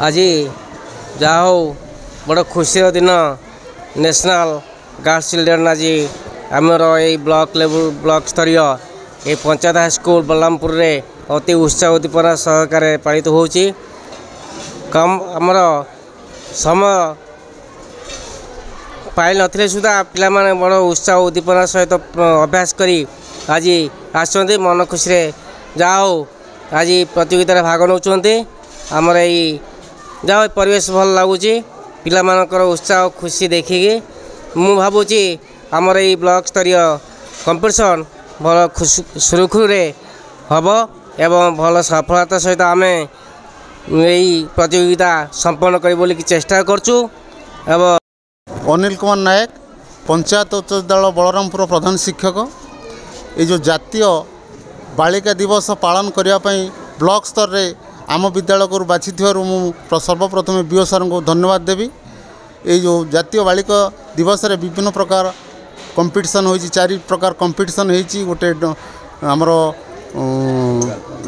आज जहा हो बड़ खुशी दिन नेशनल गर्ल्स चिल्ड्रेन आज आमर ये ब्लॉक लेवल ब्लॉक स्तरीय ये पंचायत हाई स्कूल बलरामपुर रे अति उत्साह उद्दीपना सहकार पालित हो कम आमर समय पाइल नथिले सुधा पिला माने बड़ उत्साह उद्दीपना सहित अभ्यास करी आज आसुँच मन खुशी जहा हो आज प्रतियोगिता भाग नौकरी आमर यही जहाँ परिवेश भल लगुच पिला मानकर उत्साह खुशी देखिकी मु भावुची आमर यही ब्लॉक स्तरीय कंपटीशन भल सुरखुरे हम एवं भल सफलता सहित आम यही प्रतियोगिता संपन्न कर बोली चेष्टा करचु। एवं अनिल कुमार नायक पंचायत उच्च विद्यालय बलरामपुर प्रधान शिक्षक ये जो जातीय बालिका दिवस पालन करने ब्लॉक स्तर रे आम विद्यालय को बाछि सर्वप्रथम बीओ सर को धन्यवाद देवी। ये जो जातीय बालिका दिवस रे विभिन्न प्रकार कंपटीशन होइछि 4 प्रकार कंपटीशन होइछि गोटे आमर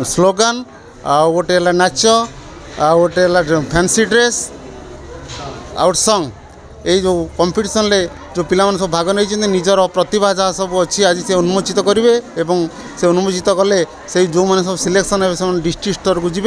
स्लोगान आ गोटे नाच आ गोटे फैंसी ड्रेस आउट सॉन्ग ये जो कंपटीशन ले जो पिला सब भाग नहीं निजर प्रतिभा जहाँ सब अच्छी आज से उन्मोचित करेंगे एवं से उन्मोचित कले से जो मैंने सब सिलेक्शन है डिस्ट्रिक्ट स्तर को जी